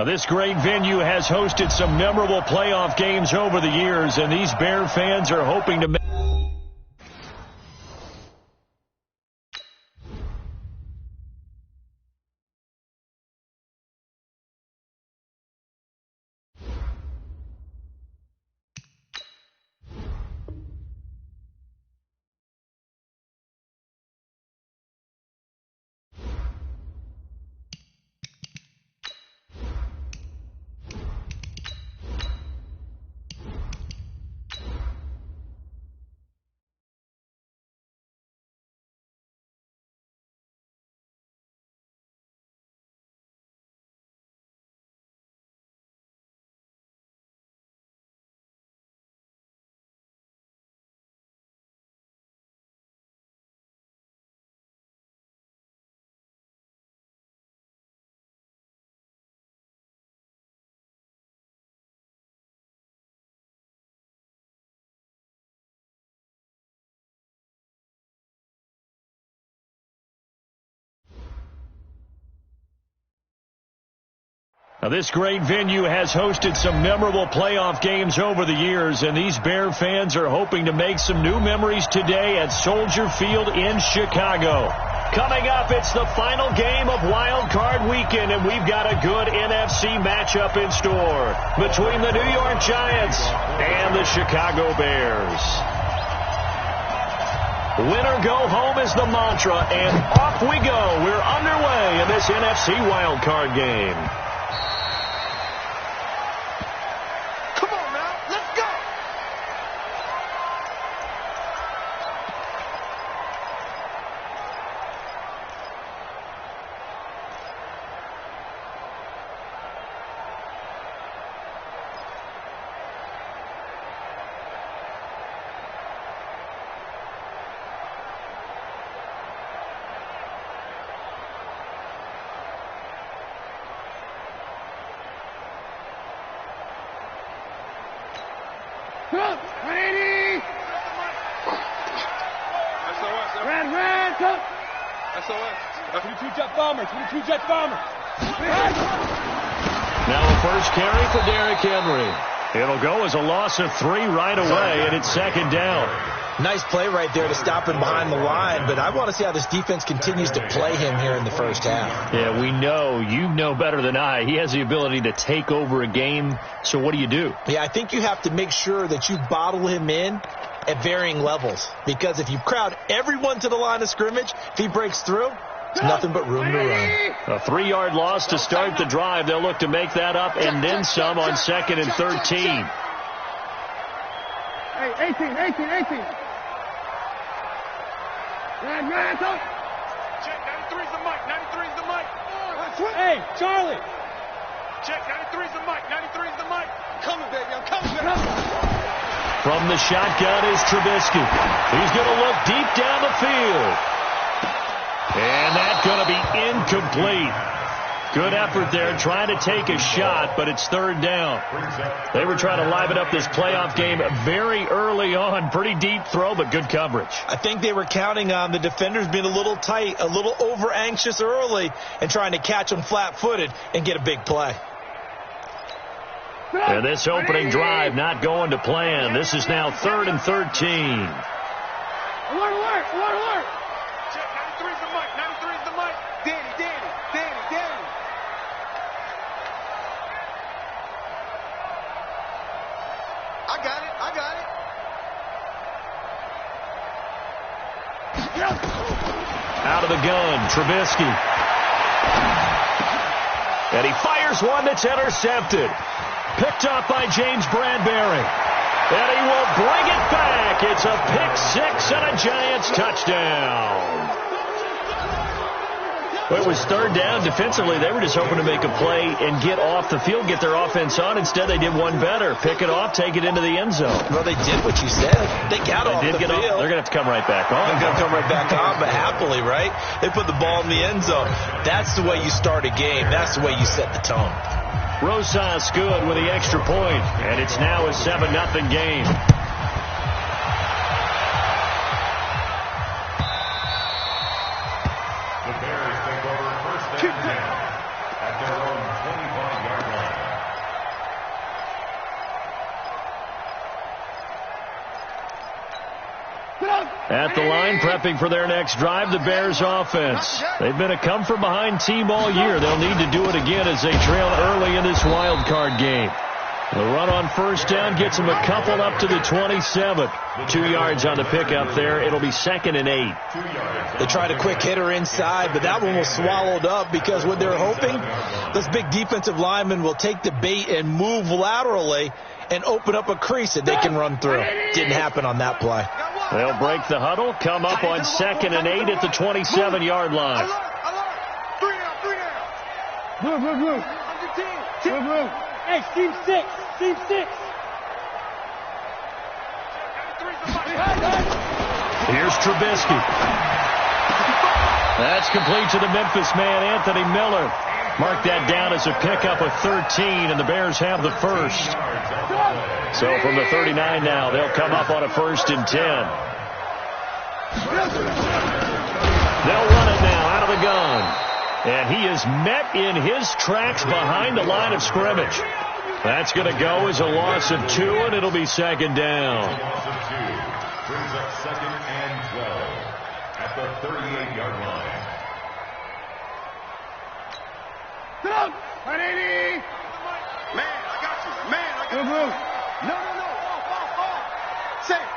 Now, this great venue has hosted some memorable playoff games over the years, and these Bear fans are hoping to make... Now, this great venue has hosted some memorable playoff games over the years, and these Bear fans are hoping to make some new memories today at Soldier Field in Chicago. Coming up, it's the final game of Wild Card Weekend, and we've got a good NFC matchup in store between the New York Giants and the Chicago Bears. Winner go home is the mantra, and off we go. We're underway in this NFC Wild Card game. Now a first carry for Derrick Henry. It'll go as a loss of 3 right away, and it's second down. Nice play right there to stop him behind the line, but I want to see how this defense continues to play him here in the first half. Yeah, we know. You know better than I. He has the ability to take over a game, so what do? Yeah, I think you have to make sure that you bottle him in at varying levels, because if you crowd everyone to the line of scrimmage, if he breaks through, it's nothing but room to run. A 3-yard loss to start the drive. They'll look to make that up and then some on 2nd and 13. Hey, 18. Red, go. Check, 93's the mic, 93's the mic. Hey, Charlie. Check, 93's the mic, 93's the mic. Coming, baby, I'm coming, baby. From the shotgun is Trubisky. He's going to look deep down the field. And that's going to be incomplete. Good effort there trying to take a shot, but it's 3rd down. They were trying to liven up this playoff game very early on. Pretty deep throw, but good coverage. I think they were counting on the defenders being a little tight, a little over-anxious early, and trying to catch them flat-footed and get a big play. And this opening drive not going to plan. This is now 3rd and 13. Alert. Check, 93's the mic, 93's the mic. Danny. I got it. Out of the gun, Trubisky. And he fires one that's intercepted. Picked up by James Bradbury. And he will bring it back. It's a pick-6 and a Giants touchdown. Well, it was 3rd down. Defensively, they were just hoping to make a play and get off the field, get their offense on. Instead, they did one better. Pick it off, take it into the end zone. Well, they did what you said. They got off the field. They're going to have to come right back on. They're going to come right back on, but happily, right? They put the ball in the end zone. That's the way you start a game. That's the way you set the tone. Rosas good with the extra point, and it's now a 7-0 game. The Bears take over first down at their own 25-yard line. At the line, prepping for their next drive, the Bears offense. They've been a come-from-behind team all year. They'll need to do it again as they trail early in this wild card game. The run on first down gets them a couple up to the 27. 2 yards on the pickup there. It'll be 2nd and 8. They tried a quick hitter inside, but that one was swallowed up because what they're hoping, this big defensive lineman will take the bait and move laterally and open up a crease that they can run through. Didn't happen on that play. They'll break the huddle, come up on 2nd and 8 at the 27-yard line. Move. Hey, team 6. Team 6. Here's Trubisky. That's complete to the Memphis man, Anthony Miller. Mark that down as a pickup of 13, and the Bears have the first. So from the 39 now, they'll come up on a 1st and 10. They'll run it now out of the gun. And he is met in his tracks behind the line of scrimmage. That's going to go as a loss of 2, and it'll be 2nd down. Brings up 2nd and 12 at the 38-yard line. Sit up. 180. Man, I got you. Man, I got you. Move. No. Off. Safe.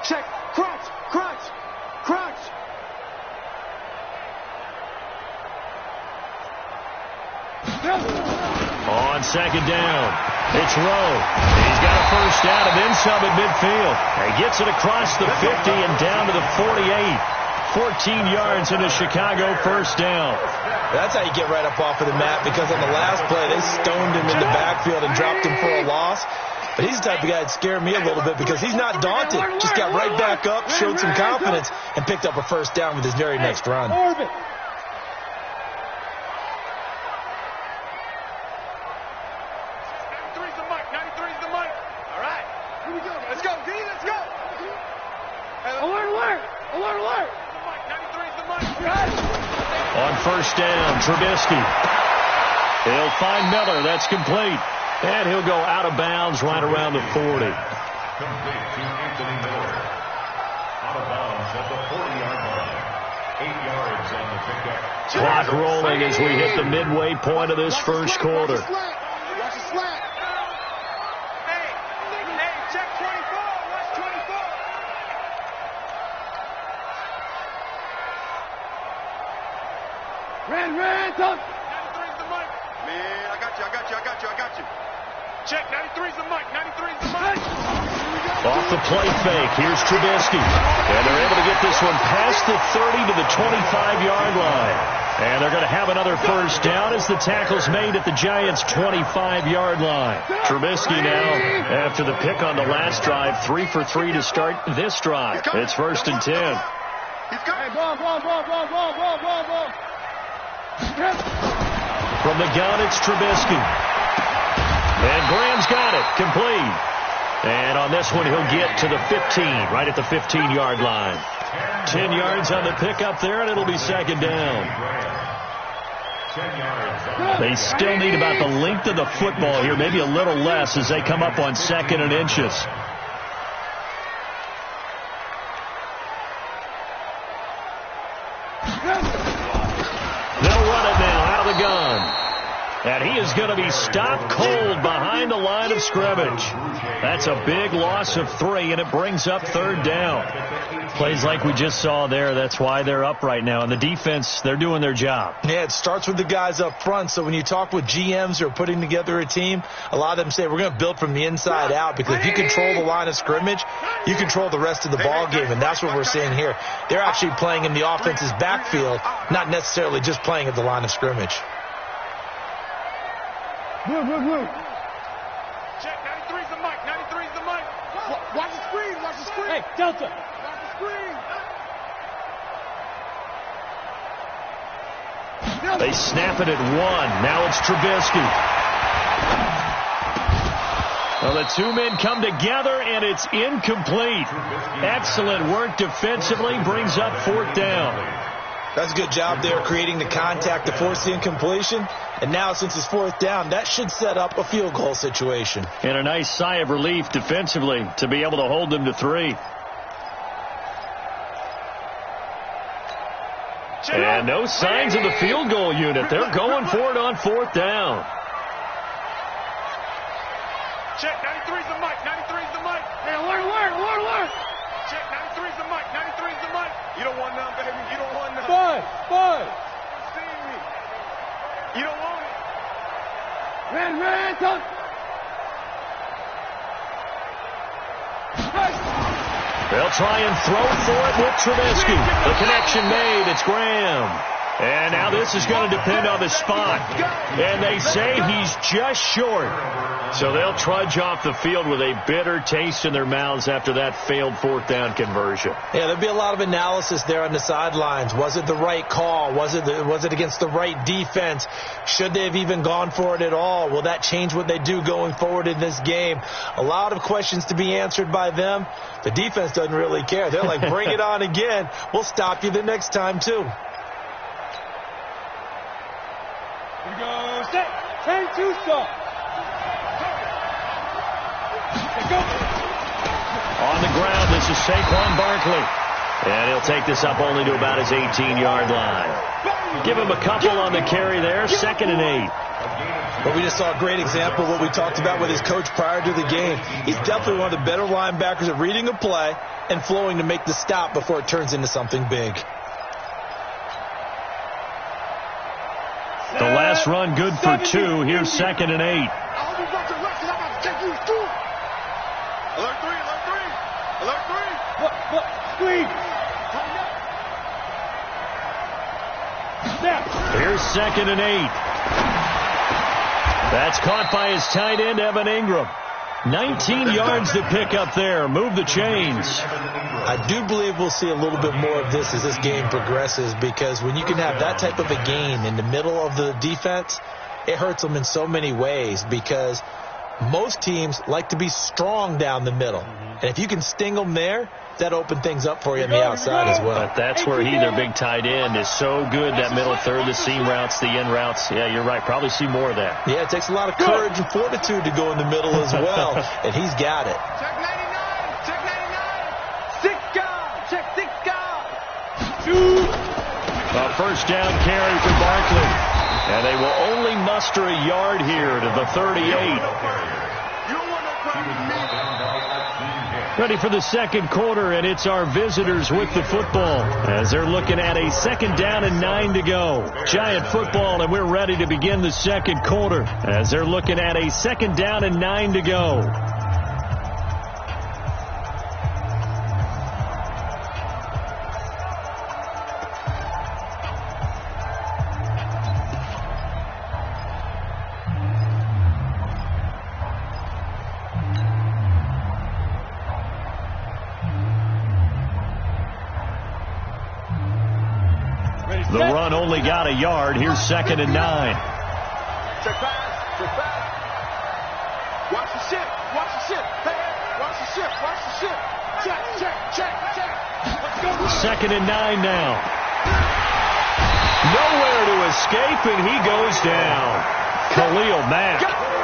Check. Crunch. On 2nd down, it's Rowe. He's got a first down and then some at midfield. He gets it across the 50 and down to the 48. 14 yards into Chicago, first down. That's how you get right up off of the mat, because on the last play, they stoned him in the backfield and dropped him for a loss. But he's the type of guy that scared me a little bit because he's not daunted. Just got right back up, showed some confidence, and picked up a first down with his very next run. Orbit. Alert. On first down, Trubisky. He'll find Miller. That's complete. And he'll go out of bounds right around the 40. Complete to Anthony Miller. Out of bounds at the 40-yard line. 8 yards on the pickup. Clock rolling as we hit the midway point of this first quarter. Watch the slant. Hey, check 24. Watch 24. Ran, touch. 93's the mic. Man, I got you. Check, 93's the mic. 93's the mic. Off the play fake, here's Trubisky. And they're able to get this one past the 30 to the 25-yard line. And they're going to have another first down as the tackle's made at the Giants' 25-yard line. Trubisky now, after the pick on the last drive, 3 for 3 to start this drive. It's 1st and 10. He's coming. Hey, ball. From the gun, it's Trubisky. And Graham's got it. Complete. And on this one, he'll get to the 15, right at the 15-yard line. 10 yards on the pickup there, and it'll be 2nd down. They still need about the length of the football here, maybe a little less as they come up on 2nd and inches. They'll run it now out of the gun. And he is going to be stopped cold behind the line of scrimmage. That's a big loss of 3, and it brings up 3rd down. Plays like we just saw there. That's why they're up right now. And the defense, they're doing their job. Yeah, it starts with the guys up front. So when you talk with GMs who are putting together a team, a lot of them say we're going to build from the inside out, because if you control the line of scrimmage, you control the rest of the ball game. And that's what we're seeing here. They're actually playing in the offense's backfield, not necessarily just playing at the line of scrimmage. Move. Check, 93's the mic. 93's the mic. Watch the screen. Hey, Delta. Watch the screen. They snap it at 1. Now it's Trubisky. Well, the 2 men come together, and it's incomplete. Excellent work defensively. Brings up 4th down. That's a good job there, creating the contact to force the incompletion. And now, since it's fourth down, that should set up a field goal situation. And a nice sigh of relief defensively to be able to hold them to 3. And no signs of the field goal unit. They're going for it on fourth down. Check, 93's the mic, 93's the mic. Hey, alert. Check, 93's the mic, 93's the mic. You don't want none, baby. You don't want none. Bud. See me. You don't want it. Red, touch. They'll try and throw for it with Trubisky. The connection made. It's Graham. And now this is going to depend on the spot. And they say he's just short. So they'll trudge off the field with a bitter taste in their mouths after that failed fourth down conversion. Yeah, there'll be a lot of analysis there on the sidelines. Was it the right call? Was it against the right defense? Should they have even gone for it at all? Will that change what they do going forward in this game? A lot of questions to be answered by them. The defense doesn't really care. They're like, bring it on again. We'll stop you the next time, too. Here we go. Set. 10-2 stop. Go. On the ground, this is Saquon Barkley. And he'll take this up only to about his 18-yard line. Give him a couple on the carry there. 2nd and 8. But we just saw a great example of what we talked about with his coach prior to the game. He's definitely one of the better linebackers at reading a play and flowing to make the stop before it turns into something big. The last run good for 2. Here's 2nd and 8. Alert 3, alert 3. Alert 3. Look, squeeze. Snap. Here's 2nd and 8. That's caught by his tight end, Evan Ingram. 19 yards to pick up there. Move the chains. I do believe we'll see a little bit more of this as this game progresses, because when you can have that type of a gain in the middle of the defense, it hurts them in so many ways, because most teams like to be strong down the middle. And if you can sting them there, that opens things up for you on the outside as well. But that's where their big tight end, is so good, that middle third, the seam routes, the in routes. Yeah, you're right. Probably see more of that. Yeah, it takes a lot of courage and fortitude to go in the middle as well, and he's got it. Check 99. Check 99. 6 guard. Check 6 guard. A first down carry for Barkley. And they will only muster a yard here to the 38. You don't want no problem with me. Ready for the second quarter, and it's our visitors with the football as they're looking at a 2nd down and 9 to go. Giant football, and we're ready to begin the second quarter as they're looking at a 2nd down and 9 to go. The run only got a yard. Here's 2nd and 9. Check pass. Check pass. Watch the ship. Watch the ship. Hey, watch the ship. Watch the ship. Check. Let's go. 2nd and 9 now. Nowhere to escape, and he goes down. Khalil Mack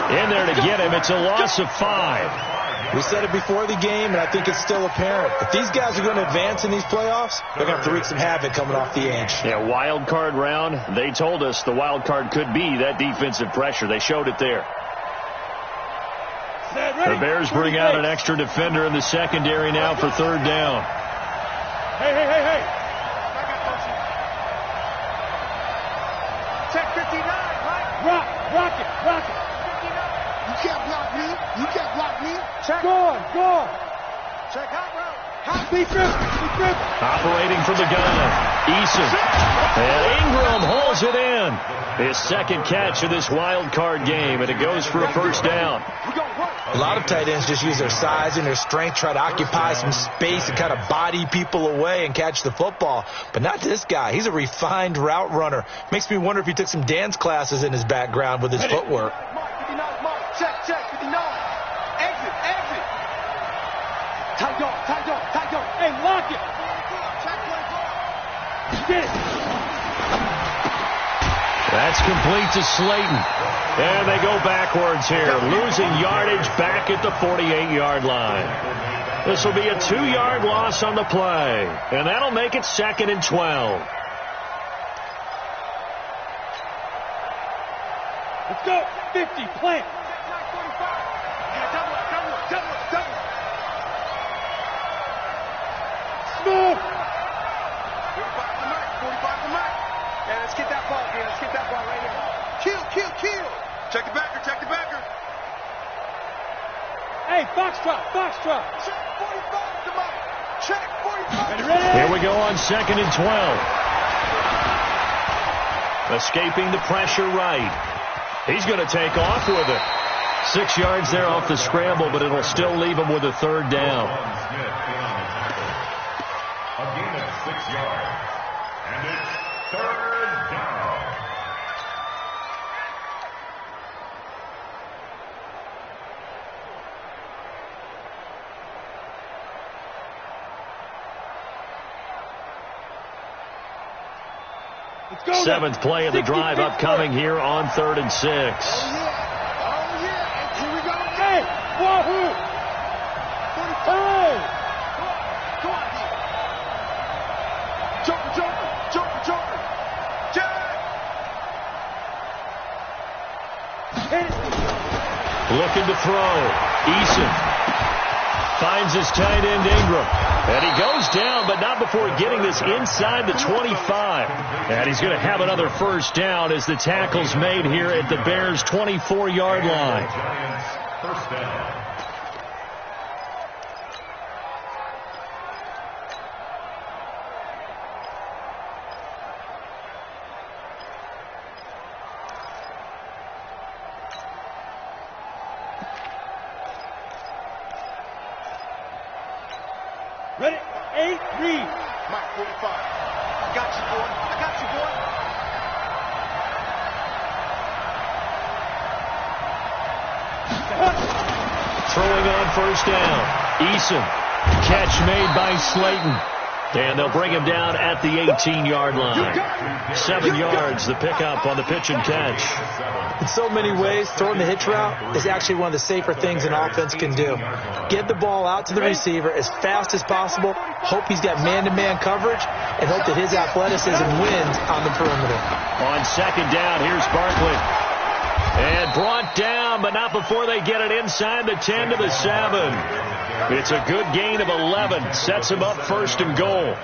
in there to get him. It's a loss of 5. We said it before the game, and I think it's still apparent. If these guys are going to advance in these playoffs, they're going to have to wreak some havoc coming off the edge. Yeah, wild card round. They told us the wild card could be that defensive pressure. They showed it there. The Bears bring out an extra defender in the secondary now for 3rd down. Hey. Check 59, right? Rock it. 59. You can't block me. You can't block me. Check. Go on. Check hot route. Defense. Operating from the gun, Eason. And Ingram hauls it in. His 2nd catch of this wild card game, and it goes for a first down. A lot of tight ends just use their size and their strength, try to occupy some space and kind of body people away and catch the football. But not this guy. He's a refined route runner. Makes me wonder if he took some dance classes in his background with his footwork. Check, 59. Exit. Tight dog. Hey, lock it. Check 24. Get it. That's complete to Slayton. And they go backwards here, losing yardage back at the 48-yard line. This will be a 2-yard loss on the play, and that'll make it 2nd and 12. Let's go. 50, plant. Smooth. 45 to Mike. 45 to Mike. Yeah, let's get that ball, man. Let's get that ball right here. Kill. Check the backer. Hey, foxtrot. Check 45 to Mike. Check 45. Ready? Here we go on 2nd and 12. Escaping the pressure right. He's going to take off with it. 6 yards there off the scramble, but it'll still leave him with a 3rd down. A gain of 6 yards. And it's 3rd down. Let's go. 7th play of the drive upcoming here on 3rd and 6. Oh, yeah. Here we go. Hey, wahoo. 45. Hey. Go on. Joker. Jack. Hit it. Looking to throw. Eason finds his tight end Ingram. And he goes down, but not before getting this inside the 25. And he's going to have another 1st down as the tackle's made here at the Bears' 24-yard line. Giants, 1st down. Ready? 8, read. Mike, 45. I got you, boy. Throwing on 1st down. Eason. Catch made by Slayton. And they'll bring him down at the 18-yard line. 7 yards, the pickup on the pitch and catch. In so many ways, throwing the hitch route is actually one of the safer things an offense can do. Get the ball out to the receiver as fast as possible, hope he's got man-to-man coverage, and hope that his athleticism wins on the perimeter. On 2nd down, here's Barkley. And brought down, but not before they get it inside the 10 to the 7. It's a good gain of 11. Sets him up 1st and goal.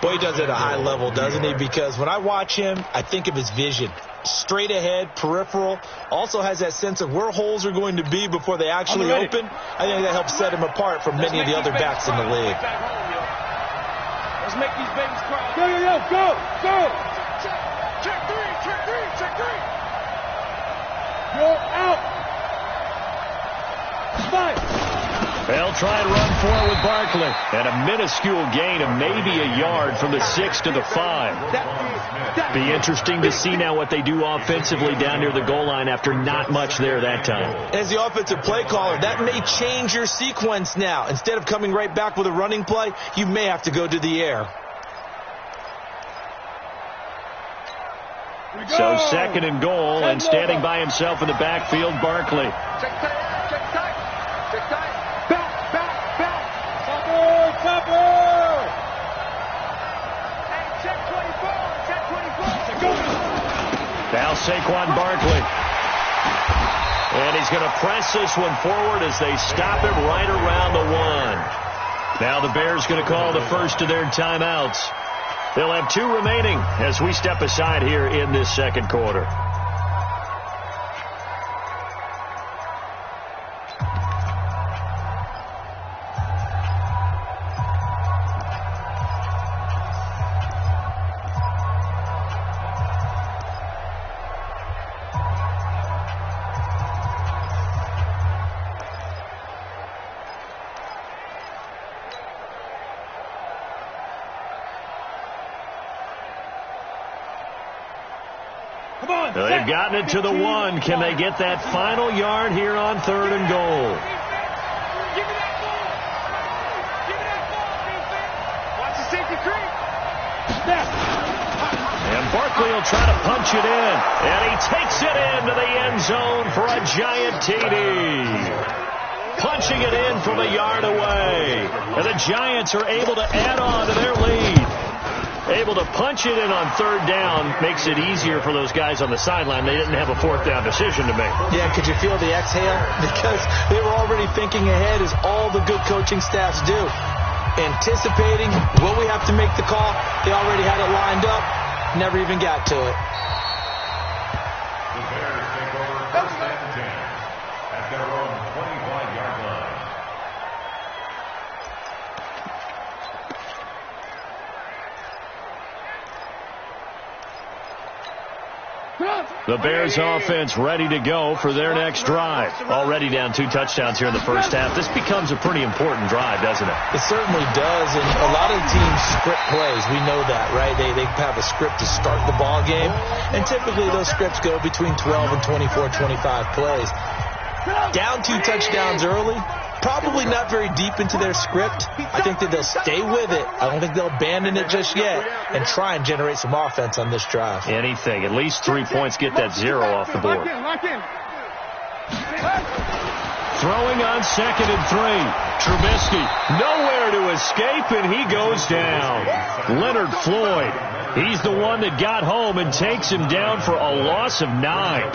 Boy, he does it at a high level, doesn't he? Because when I watch him, I think of his vision. Straight ahead, peripheral. Also has that sense of where holes are going to be before they actually open. I think that helps set him apart from many of the other backs in the league. Let's make these babies cry. Go. Check three. Go out. 5. They'll try and run for it with Barkley. And a minuscule gain of maybe a yard from the 6 to the 5. Be interesting to see now what they do offensively down near the goal line after not much there that time. As the offensive play caller, that may change your sequence now. Instead of coming right back with a running play, you may have to go to the air. So 2nd and goal, and standing by himself in the backfield, Barkley. Check tight. Back. Chopper. Hey, check 24. Now Saquon Barkley. And he's going to press this one forward as they stop him right around the 1. Now the Bears going to call the first of their timeouts. They'll have 2 remaining as we step aside here in this 2nd quarter. They've gotten it to the 1. Can they get that final yard here on 3rd and goal? Give me that ball. Watch the safety creep. And Barkley will try to punch it in. And he takes it into the end zone for a giant TD. Punching it in from a yard away. And the Giants are able to add on to their lead. Able to punch it in on third down makes it easier for those guys on the sideline. They didn't have a fourth down decision to make. Yeah, could you feel the exhale? Because they were already thinking ahead, as all the good coaching staffs do. Anticipating, will we have to make the call? They already had it lined up. Never even got to it. The Bears take over first and 10 at their own 25-yard line. The Bears offense ready to go for their next drive. Already down 2 touchdowns here in the first half. This becomes a pretty important drive, doesn't it? It certainly does, and a lot of teams script plays. We know that, right? They have a script to start the ball game, and typically those scripts go between 12 and 24, 25 plays. Down 2 touchdowns early, probably not very deep into their script. I think that they'll stay with it. I don't think they'll abandon it just yet and try and generate some offense on this drive. Anything. At least 3 points. Get that 0 off the board. Throwing on 2nd and 3. Trubisky nowhere to escape, and he goes down. Leonard Floyd. He's the one that got home and takes him down for a loss of 9.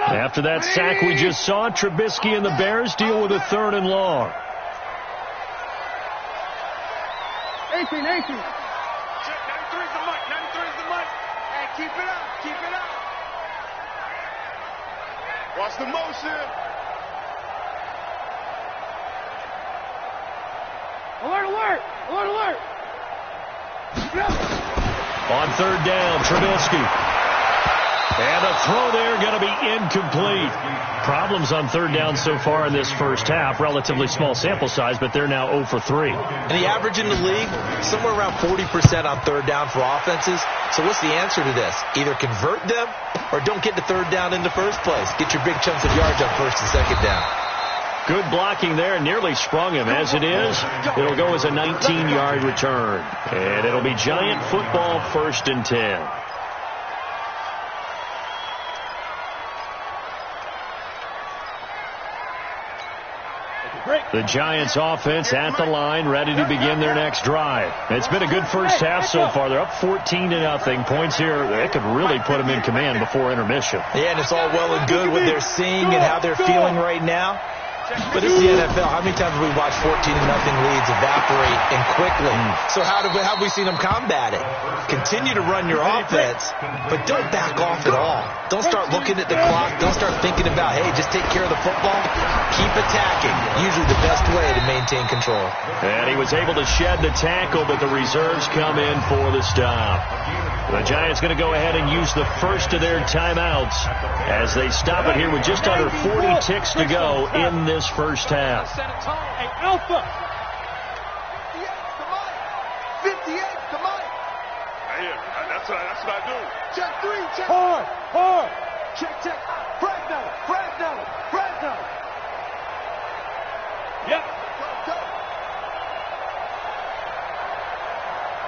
After that sack we just saw, Trubisky and the Bears deal with a 3rd and long. 18. Check, 93's the mic. 93's the mic. Hey, keep it up. Keep it up. Watch the motion. Alert. On 3rd down, Trubisky. And the throw there going to be incomplete. Problems on 3rd down so far in this first half. Relatively small sample size, but they're now 0 for 3. And the average in the league, somewhere around 40% on 3rd down for offenses. So what's the answer to this? Either convert them or don't get to 3rd down in the first place. Get your big chunks of yards on 1st and 2nd down. Good blocking there. Nearly sprung him. As it is, it'll go as a 19-yard return. And it'll be Giant football 1st and 10. The Giants offense at the line, ready to begin their next drive. It's been a good first half so far. They're up 14-0. Points here, they could really put them in command before intermission. Yeah, and it's all well and good what they're seeing and how they're feeling right now. But it's the NFL. How many times have we watched 14-0 leads evaporate and quickly? So how have we seen them combat it? Continue to run your offense, but don't back off at all. Don't start looking at the clock. Don't start thinking about, hey, just take care of the football. Keep attacking. Usually the best way to maintain control. And he was able to shed the tackle, but the reserves come in for the stop. The Giants going to go ahead and use the first of their timeouts as they stop it here with just under 40 ticks to go in this first half. Hey, Alpha. 58, come on. That's what I do. Check 3, check. Hard. Check. Fresno. Yep. Go.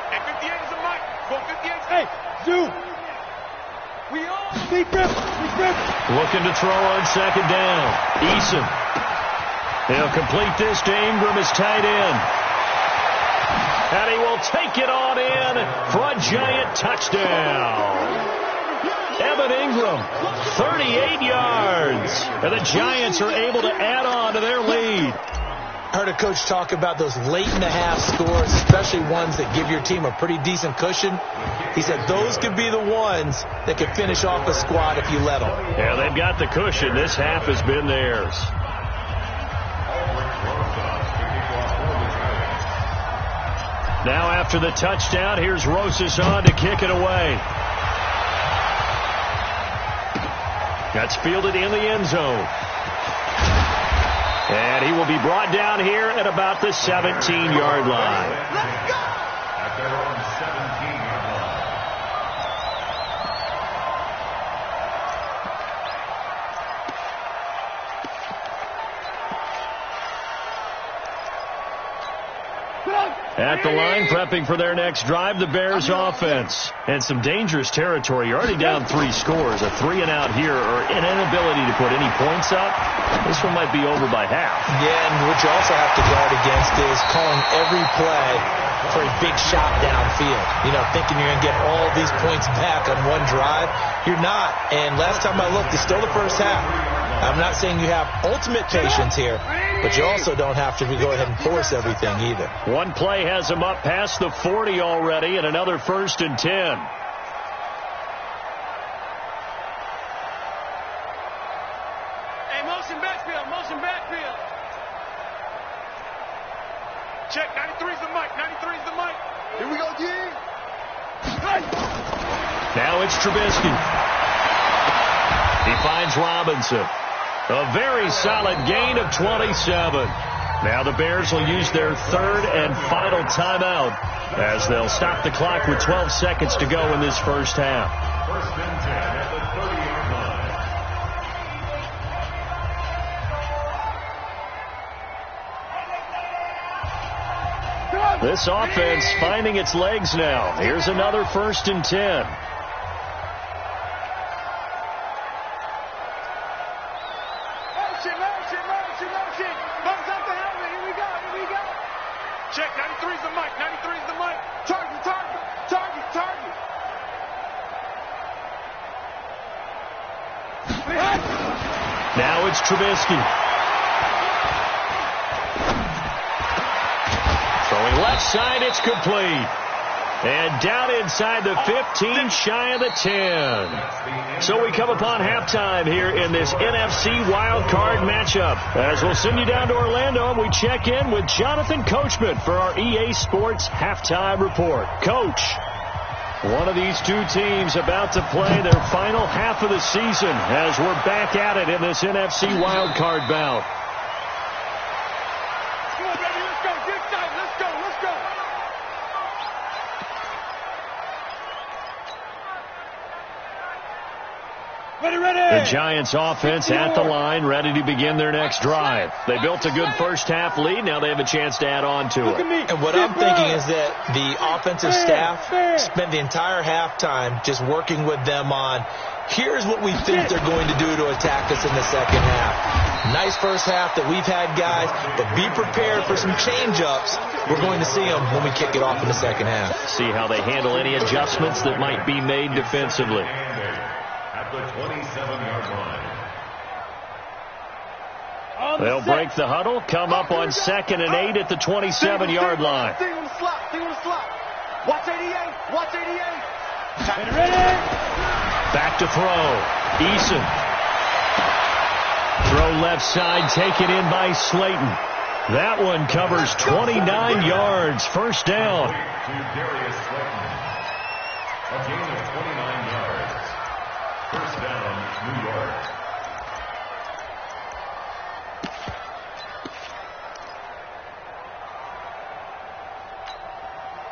Hey, 58 is the mic. Go 58. Hey, zoom. We all be grip. Looking to throw on 2nd down. Eason. He'll complete this to Ingram as tight end. And he will take it on in for a Giant touchdown. Evan Ingram, 38 yards. And the Giants are able to add on to their lead. I heard a coach talk about those late-in-the-half scores, especially ones that give your team a pretty decent cushion. He said those could be the ones that could finish off a squad if you let them. Yeah, they've got the cushion. This half has been theirs. Now after the touchdown, here's Rosas on to kick it away. That's fielded in the end zone. And he will be brought down here at about the 17-yard line. Let's go! At their own 17-yard line. At the line, prepping for their next drive, the Bears offense. And some dangerous territory. You're already down 3 scores. A 3-and-out here or an inability to put any points up. This one might be over by half. Yeah, and what you also have to guard against is calling every play for a big shot downfield. You know, thinking you're going to get all these points back on one drive. You're not. And last time I looked, it's still the first half. I'm not saying you have ultimate patience here, but you also don't have to go ahead and force everything either. One play has them up past the 40 already, and another 1st and 10. Hey, motion backfield, motion backfield. Check, 93's the mic, 93's the mic. Here we go, G. Hey. Now it's Trubisky. He finds Robinson. A very solid gain of 27. Now the Bears will use their 3rd and final timeout as they'll stop the clock with 12 seconds to go in this first half. 1st and 10 at the 30-yard line. This offense finding its legs now. Here's another 1st and 10. Check, 93's the mic, 93's the mic. Target, target, target, target. Now it's Trubisky. Throwing left side, it's complete. And down inside the 15, shy of the 10. So we come upon halftime here in this NFC Wild Card matchup. As we'll send you down to Orlando, and we check in with Jonathan Coachman for our EA Sports Halftime Report. Coach, one of these two teams about to play their final half of the season as we're back at it in this NFC Wild Card bout. Come on, baby, let's go. Get excited. Let's go, let's go. The Giants offense at the line, ready to begin their next drive. They built a good first half lead. Now they have a chance to add on to it. And what I'm thinking is that the offensive staff spent the entire halftime just working with them on, here's what we think they're going to do to attack us in the second half. Nice first half that we've had, guys, but be prepared for some change-ups. We're going to see them when we kick it off in the second half. See how they handle any adjustments that might be made defensively. At the 27-yard line. They'll break the huddle, come up on 2nd and 8 at the 27-yard line. Thing on the slot, thing on the slot. Watch 88, watch 88. Get ready. Back to throw. Eason. Throw left side, taken in by Slayton. That one covers 29 yards. First down. To Darius Slayton. A gain of 29 yards. First down, New York.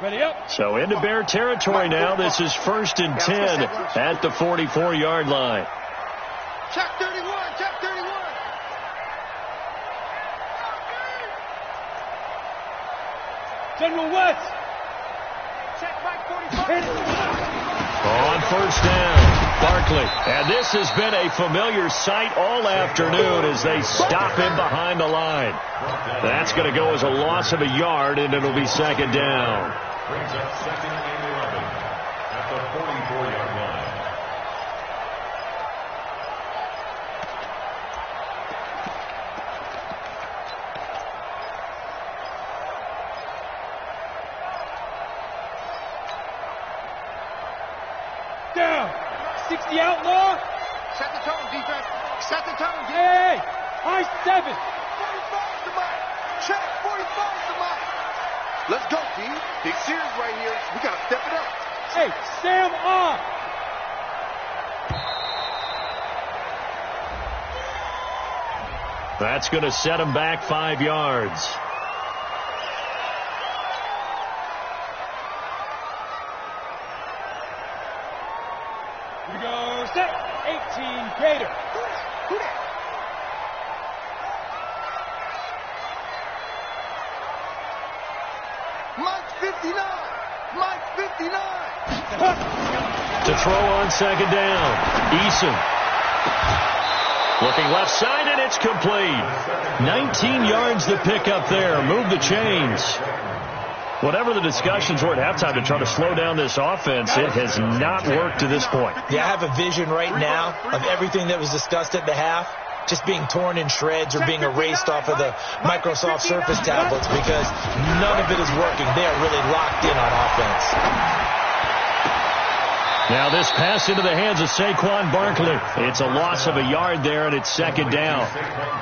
Ready up. So into Bear territory now. This is 1st and 10 at the 44-yard line. Check 31, check 31. General West. Check Mike 45. On first down, Barkley. And this has been a familiar sight all afternoon as they stop him behind the line. That's going to go as a loss of a yard, and it'll be 2nd down. Brings up 2nd and 11 at the 44-yard line. Down. 60 outlaw. Set the tone, defense. Set the tone, defense. Hey. High 7. 45 is the mark. Check, 45 is the mark. Let's go, D. Big series right here. We got to step it up. Hey, Sam off. That's going to set him back 5 yards. Here we go. Set. 18 Gator. Who that? Mike Mike 59. To throw on second down. Eason. Looking left side, and it's complete. 19 yards to pick up there. Move the chains. Whatever the discussions were at halftime to try to slow down this offense, it has not worked to this point. Yeah, I have a vision right now of everything that was discussed at the half just being torn in shreds or being erased off of the Microsoft Surface tablets because none of it is working. They are really locked in on offense. Now this pass into the hands of Saquon Barkley. It's a loss of a yard there, and it's second down.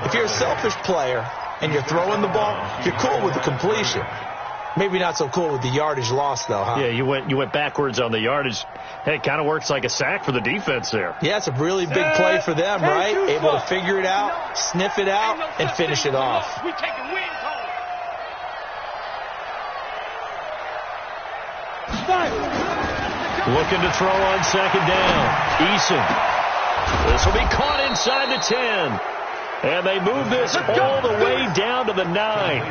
If you're a selfish player and you're throwing the ball, you're cool with the completion. Maybe not so cool with the yardage loss, though, huh? Yeah, you went backwards on the yardage. Hey, it kind of works like a sack for the defense there. Yeah, it's a really big play for them, right? Able to figure it out, sniff it out, and finish it off. We taking wins home. Looking to throw on second down. Eason. This will be caught inside the 10. And they move this all the way down to the 9.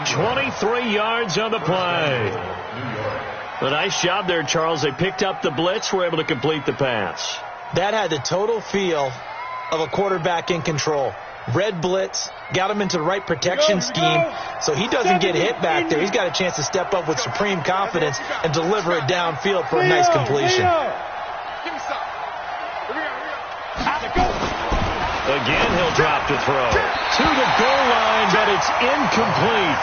23 yards on the play. A nice job there, Charles. They picked up the blitz, were able to complete the pass. That had the total feel of a quarterback in control. Red blitz, got him into the right protection scheme, so he doesn't get hit back there. He's got a chance to step up with supreme confidence and deliver it downfield for a nice completion. Again, he'll drop to throw. To the goal line, but it's incomplete.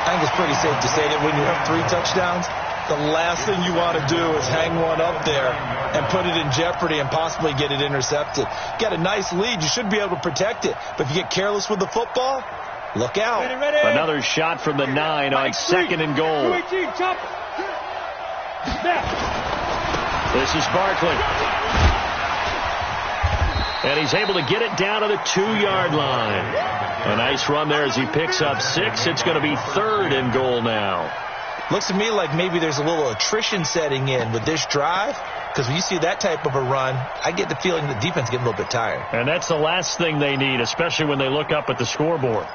I think it's pretty safe to say that when you have 3 touchdowns, the last thing you want to do is hang one up there and put it in jeopardy and possibly get it intercepted. Got a nice lead. You should be able to protect it. But if you get careless with the football, look out. Another shot from the 9 on second and goal. This is Barkley. And he's able to get it down to the 2-yard line. A nice run there as he picks up 6. It's going to be third and goal now. Looks to me like maybe there's a little attrition setting in with this drive, because when you see that type of a run, I get the feeling the defense getting a little bit tired. And that's the last thing they need, especially when they look up at the scoreboard.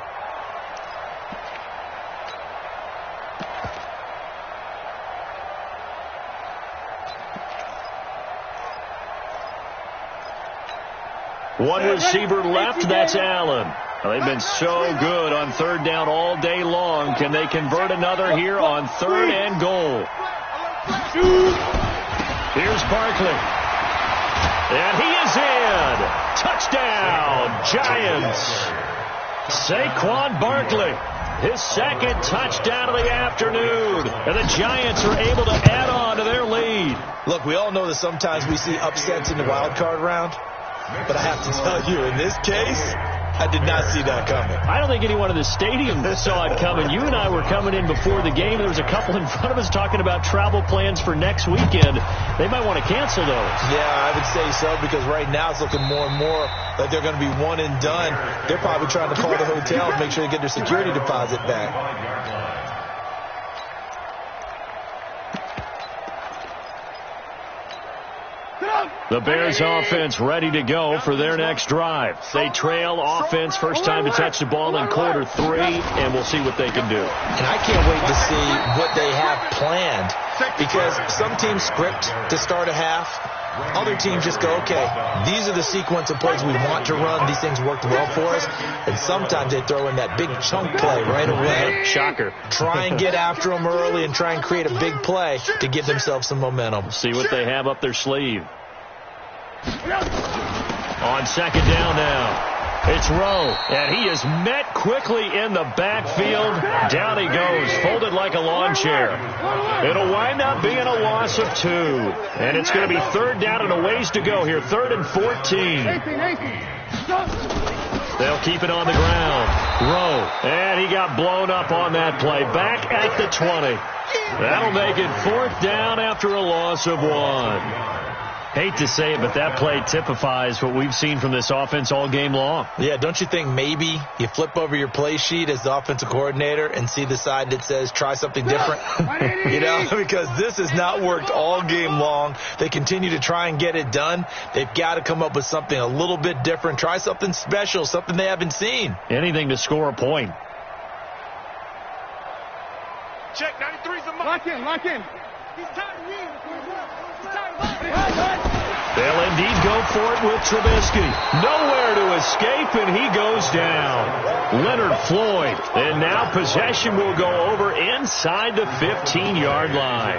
One receiver left, that's Allen. They've been so good on third down all day long. Can they convert another here on third and goal? Here's Barkley. And he is in. Touchdown, Giants. Saquon Barkley, his second touchdown of the afternoon. And the Giants are able to add on to their lead. Look, we all know that sometimes we see upsets in the wild card round. But I have to tell you, in this case, I did not see that coming. I don't think anyone in the stadium saw it coming. You and I were coming in before the game. There was a couple in front of us talking about travel plans for next weekend. They might want to cancel those. Yeah, I would say so, because right now it's looking more and more like they're going to be one and done. They're probably trying to call the hotel and make sure they get their security deposit back. The Bears offense ready to go for their next drive. They trail offense, first time to touch the ball in quarter 3, and we'll see what they can do. And I can't wait to see what they have planned, because some teams script to start a half. Other teams just go, okay, these are the sequence of plays we want to run. These things worked well for us. And sometimes they throw in that big chunk play right away. Shocker. Try and get after them early and try and create a big play to give themselves some momentum. See what they have up their sleeve. On second down now. It's Rowe, and he is met quickly in the backfield. Down he goes, folded like a lawn chair. It'll wind up being a loss of 2. And it's going to be third down and a ways to go here. 3rd and 14. They'll keep it on the ground. Rowe, and he got blown up on that play. Back at the 20. That'll make it 4th down after a loss of 1. Hate to say it, but that play typifies what we've seen from this offense all game long. Yeah, don't you think maybe you flip over your play sheet as the offensive coordinator and see the side that says try something different? You know, because this has not worked all game long. They continue to try and get it done. They've got to come up with something a little bit different. Try something special, something they haven't seen. Anything to score a point. Check, 93's the mic. Lock in, lock in. He's tired of you. He's tired of you. They'll indeed go for it with Trubisky. Nowhere to escape, and he goes down. Leonard Floyd. And now possession will go over inside the 15-yard line.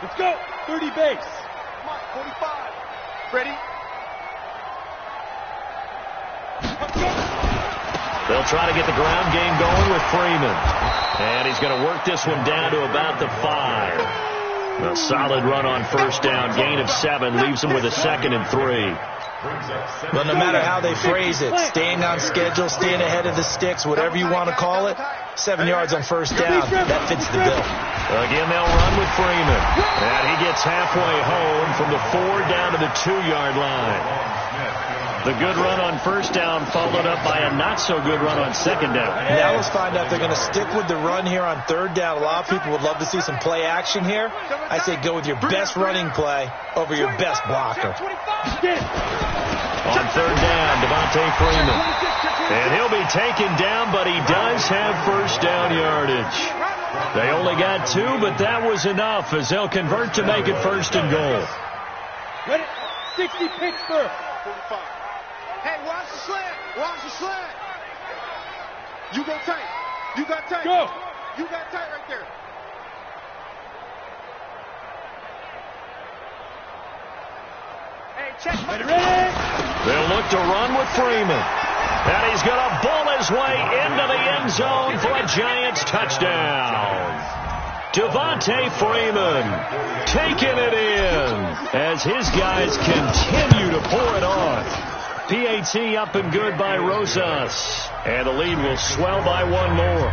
Let's go. 30 base. Come on, 45. Ready? Let's go. They'll try to get the ground game going with Freeman. And he's going to work this one down to about the 5. A solid run on first down. Gain of 7 leaves him with a 2nd and 3. Well, no matter how they phrase it, staying on schedule, staying ahead of the sticks, whatever you want to call it, 7 yards on first down, that fits the bill. Again, they'll run with Freeman. And he gets halfway home from the 4 down to the 2-yard line. The good run on first down followed up by a not-so-good run on second down. Now let's find out if they're going to stick with the run here on third down. A lot of people would love to see some play action here. I say go with your best running play over your best blocker. On third down, Devontae Freeman. And he'll be taken down, but he does have first down yardage. They only got 2, but that was enough as they'll convert to make it first and goal. Ready? 60 Pittsburgh. 45. Hey, watch the slant. Watch the slant. You go tight. You got tight. Go. You got tight right there. Hey, check. Ready, ready. They'll look to run with Freeman. And he's going to bull his way into the end zone for a Giants touchdown. Devontae Freeman taking it in as his guys continue to pour it on. PAT up and good by Rosas. And the lead will swell by 1 more.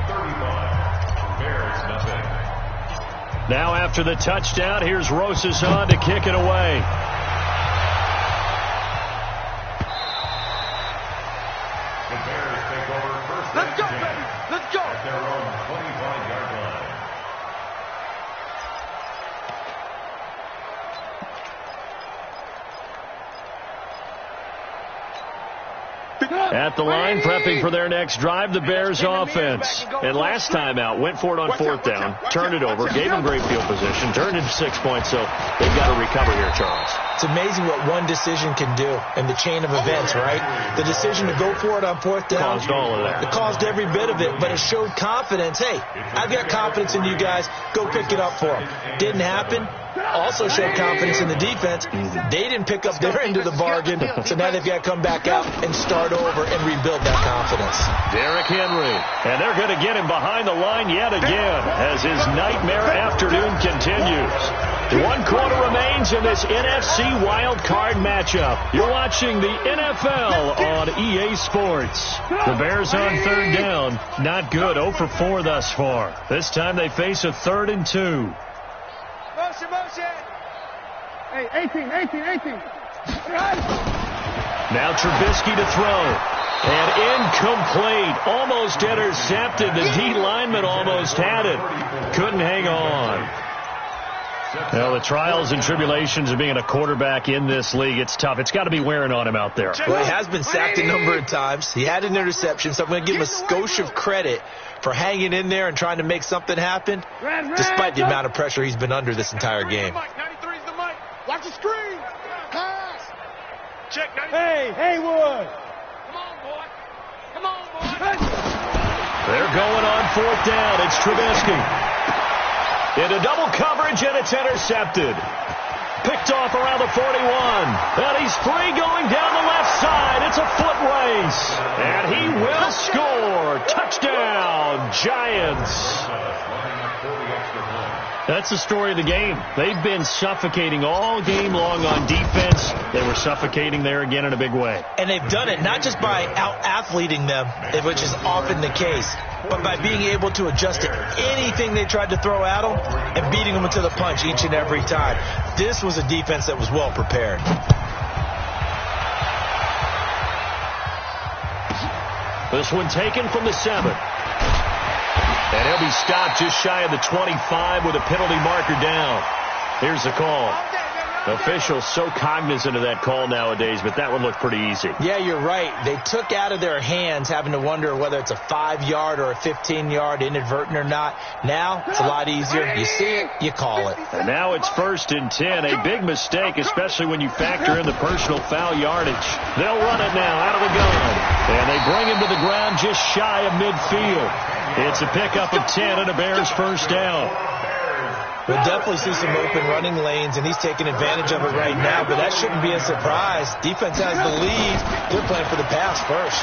Now after the touchdown, here's Rosas on to kick it away. Let's go, baby. Let's go. At their own 25-yard line. At the line, prepping for their next drive, the Bears offense. And last time out, went for it on 4th down, turned it over, gave them great field position, turned it to 6 points, so they've got to recover here, Charles. It's amazing what one decision can do in the chain of events, right? The decision to go for it on 4th down. Caused all of that. It caused every bit of it, but it showed confidence. Hey, I've got confidence in you guys. Go pick it up for them. Didn't happen. Also showed confidence in the defense. They didn't pick up their end of the bargain, so now they've got to come back out and start over and rebuild that confidence. Derrick Henry, and they're going to get him behind the line yet again as his nightmare afternoon continues. 1 quarter remains in this NFC Wild Card matchup. You're watching the NFL on EA Sports. The Bears on 3rd down. Not good. 0 for 4 thus far. This time they face a 3rd and 2. Motion, motion. Hey, 18. Now Trubisky to throw. And incomplete. Almost intercepted. The D lineman almost had it. Couldn't hang on. Well, the trials and tribulations of being a quarterback in this league, it's tough. It's got to be wearing on him out there. Well, he has been sacked a number of times. He had an interception, so I'm going to give him a skosh of credit for hanging in there and trying to make something happen, despite the amount of pressure he's been under this entire game. 93's the mic. Watch the screen. Pass. Check, 93. Hey, Haywood. Come on, boy. Come on, boy. They're going on 4th down. It's Trubisky. Into double coverage, and it's intercepted. Picked off around the 41. And he's free going down the left side. It's a foot race. And he will score. Touchdown, Giants. That's the story of the game. They've been suffocating all game long on defense. They were suffocating there again in a big way. And they've done it not just by out-athleting them, which is often the case, but by being able to adjust to anything they tried to throw at them and beating them to the punch each and every time. This was a defense that was well prepared. This one taken from the 7. And he'll be stopped just shy of the 25 with a penalty marker down. Here's the call. Officials so cognizant of that call nowadays, but that one looked pretty easy. Yeah, you're right. They took out of their hands having to wonder whether it's a 5-yard or a 15-yard, inadvertent or not. Now, it's a lot easier. You see it, you call it. And now it's 1st and 10. A big mistake, especially when you factor in the personal foul yardage. They'll run it now out of the gun. And they bring him to the ground just shy of midfield. It's a pickup of 10 and a Bears first down. We'll definitely see some open running lanes, and he's taking advantage of it right now, but that shouldn't be a surprise. Defense has the lead. They're playing for the pass first.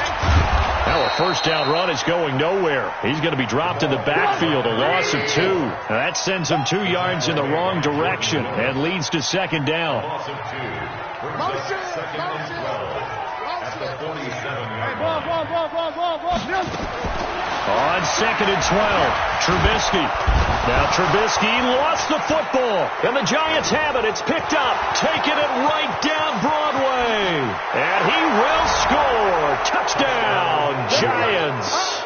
Now a first down run is going nowhere. He's going to be dropped in the backfield, a loss of 2. Now that sends him 2 yards in the wrong direction and leads to 2nd down. Loss of 2. Brings up 2nd and 12 at the 47-yard line. On 2nd and 12, Trubisky. Now Trubisky lost the football, and the Giants have it. It's picked up, taking it right down Broadway. And he will score. Touchdown, Giants.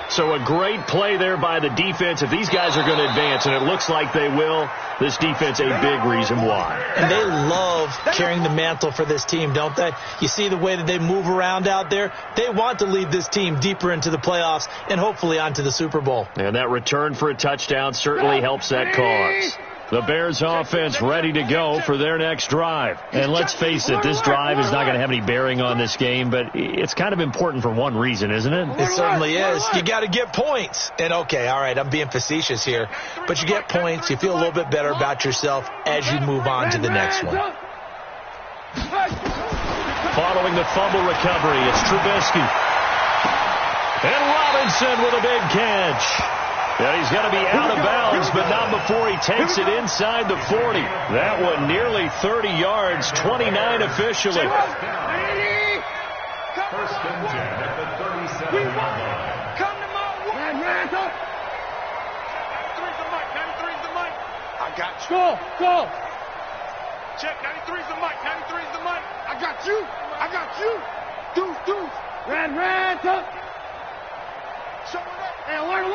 So a great play there by the defense. If these guys are going to advance, and it looks like they will, this defense a big reason why. And they love carrying the mantle for this team, don't they? You see the way that they move around out there? They want to lead this team deeper into the playoffs and hopefully onto the Super Bowl. And that return for a touchdown certainly helps that cause. The Bears offense ready to go for their next drive. And let's face it, this drive is not going to have any bearing on this game, but it's kind of important for one reason, isn't it? It certainly is. You got to get points. And okay, all right, I'm being facetious here, but you get points, you feel a little bit better about yourself as you move on to the next one. Following the fumble recovery, it's Trubisky. And Robinson with a big catch. Yeah, he's going to be out of bounds, but not before he takes it inside the 40. That one nearly 30 yards, 29 officially. First and 10 at the 37-yard line. Come to my way. 93's the mic. 93's the mic. I got you. Go. Check. 93's the mic. 93's the mic. I got you. I got you. Deuce. Ran. Show it up. Hey, alert.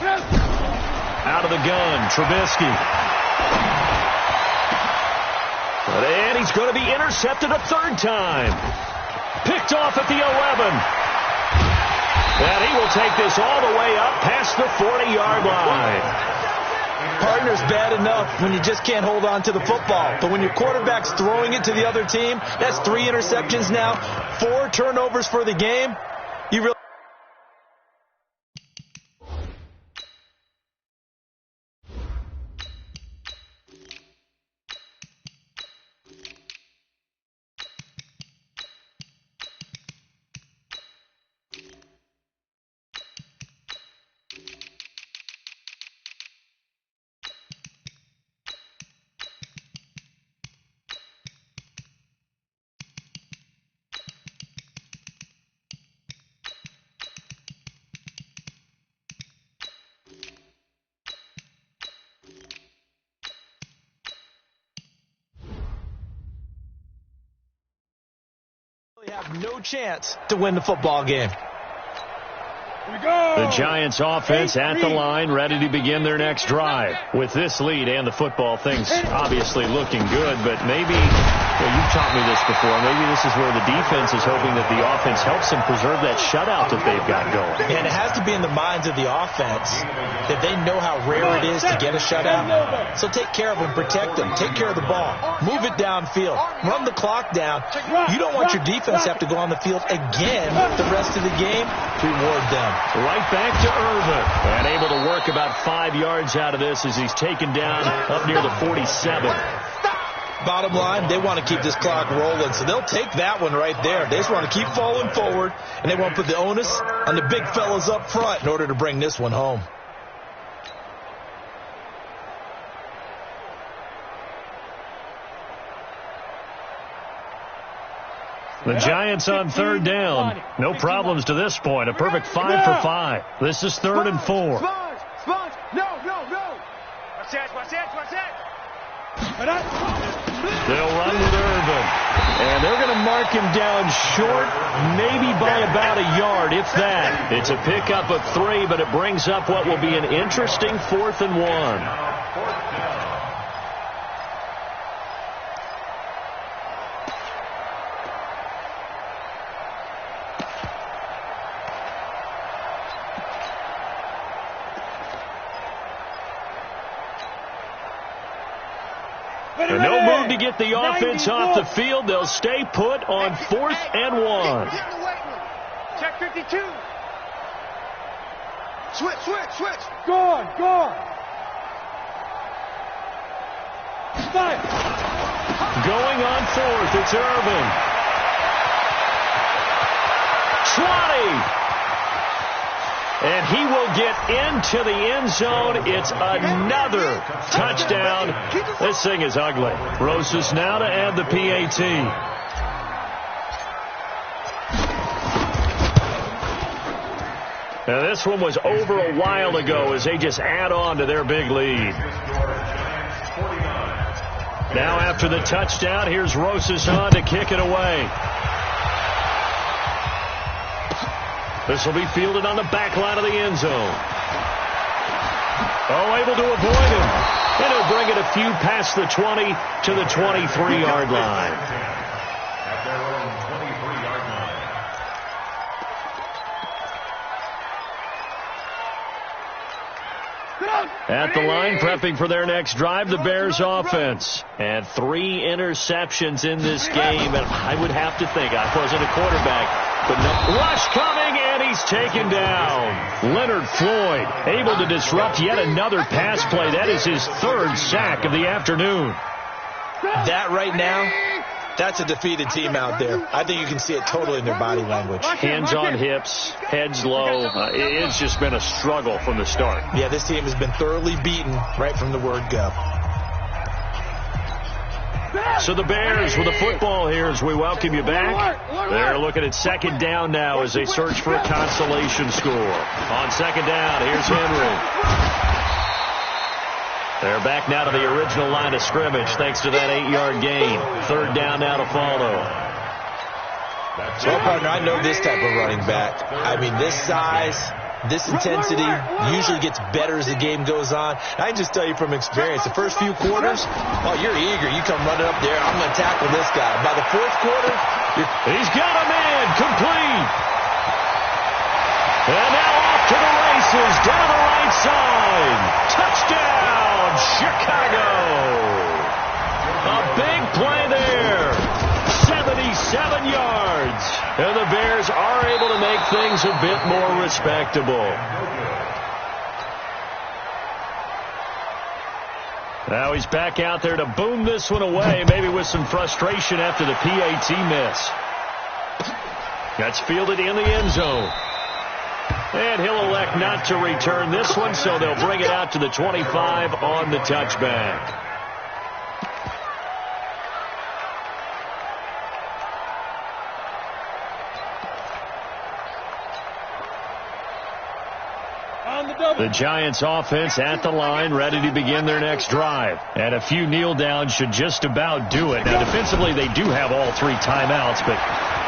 Yes. Out of the gun, Trubisky. And he's going to be intercepted a 3rd time. Picked off at the 11. And he will take this all the way up past the 40-yard line. Partner's bad enough when you just can't hold on to the football. But when your quarterback's throwing it to the other team, that's 3 interceptions now, 4 turnovers for the game. You really... have no chance to win the football game. The Giants offense at the line, ready to begin their next drive. With this lead and the football, things obviously looking good, but maybe, well, you've taught me this before, maybe this is where the defense is hoping that the offense helps them preserve that shutout that they've got going. And it has to be in the minds of the offense that they know how rare it is to get a shutout. So take care of them, protect them, take care of the ball, move it downfield, run the clock down. You don't want your defense to have to go on the field again the rest of the game. Reward them. Right back to Irvin. And able to work about 5 yards out of this as he's taken down up near the 47. Bottom line, they want to keep this clock rolling, so they'll take that one right there. They just want to keep falling forward, and they want to put the onus on the big fellas up front in order to bring this one home. The Giants on 3rd down. No problems to this point. A perfect 5 for 5. This is 3rd and 4. Sponge. No. Watch that. They'll run with Irvin. And they're going to mark him down short, maybe by about a yard, if that. It's a pickup of 3, but it brings up what will be an interesting 4th and 1. And no move to get the offense off the field. They'll stay put on 4th and 1. Check 52. Switch. Gone. Fire. Going on 4th, it's Irvin. 20. And he will get into the end zone. It's another touchdown. This thing is ugly. Rosas now to add the PAT. Now this one was over a while ago as they just add on to their big lead. Now after the touchdown, here's Rosas on to kick it away. This will be fielded on the back line of the end zone. Oh, able to avoid him. And he'll bring it a few past the 20 to the 23-yard line. At their own 23-yard line. At the line, prepping for their next drive, the Bears offense. And 3 interceptions in this game. And I would have to think, I wasn't a quarterback, but no rush coming, and he's taken down. Leonard Floyd able to disrupt yet another pass play. That is his 3rd sack of the afternoon. That right now, that's a defeated team out there. I think you can see it totally in their body language. Hands on hips, heads low. It's just been a struggle from the start. Yeah, this team has been thoroughly beaten right from the word go. So the Bears with the football here as we welcome you back. They're looking at 2nd down now as they search for a consolation score. On 2nd down, here's Henry. They're back now to the original line of scrimmage thanks to that 8-yard gain. 3rd down now to follow. Well, partner, I know this type of running back. I mean, this size, this intensity usually gets better as the game goes on. I can just tell you from experience, the first few quarters, oh, you're eager. You come running up there, I'm going to tackle this guy. By the 4th quarter, he's got a man complete. And now off to the races, down the right side. Touchdown, Chicago. A big play there. 77 yards. And the Bears are able to make things a bit more respectable. Now he's back out there to boom this one away, maybe with some frustration after the PAT miss. That's fielded in the end zone. And he'll elect not to return this one, so they'll bring it out to the 25 on the touchback. The Giants offense at the line, ready to begin their next drive. And a few kneel downs should just about do it. Now, defensively, they do have all 3 timeouts, but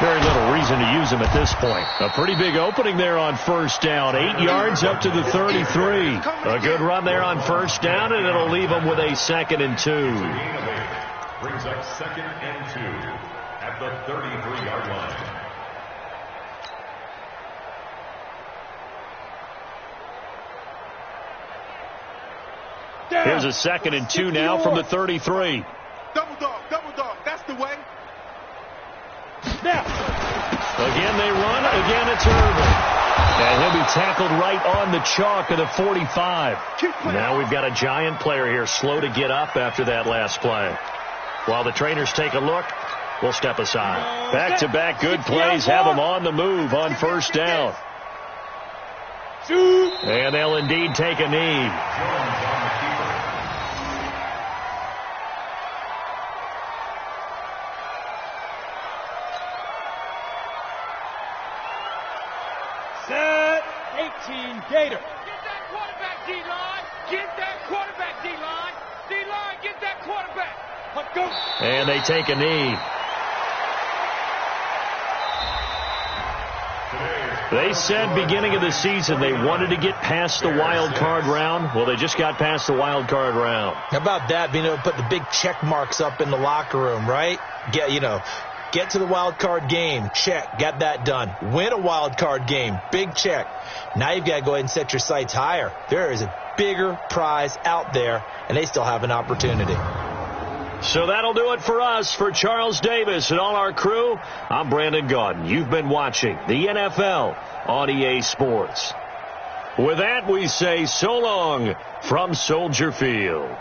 very little reason to use them at this point. A pretty big opening there on 1st down. 8 yards up to the 33. A good run there on 1st down, and it'll leave them with a 2nd and 2. Brings up 2nd and 2 at the 33-yard line. Here's a 2nd and 2 now from the 33. Double dog, that's the way. Now. Again they run, again it's Irvin. And he'll be tackled right on the chalk of the 45. Now we've got a Giant player here slow to get up after that last play. While the trainers take a look, we'll step aside. Back-to-back good plays have them on the move on 1st down. And they'll indeed take a knee. Set 18 Gator. Get that quarterback, D-line. Get that quarterback, D-line. D-line, get that quarterback. Let's go. And they take a knee. They said beginning of the season they wanted to get past the wild card round. Well, they just got past the wild card round. How about that? Being able to put the big check marks up in the locker room, right? Get to the wild card game. Check. Got that done. Win a wild card game. Big check. Now you've got to go ahead and set your sights higher. There is a bigger prize out there, and they still have an opportunity. So that'll do it for us. For Charles Davis and all our crew, I'm Brandon Gaudin. You've been watching the NFL on EA Sports. With that, we say so long from Soldier Field.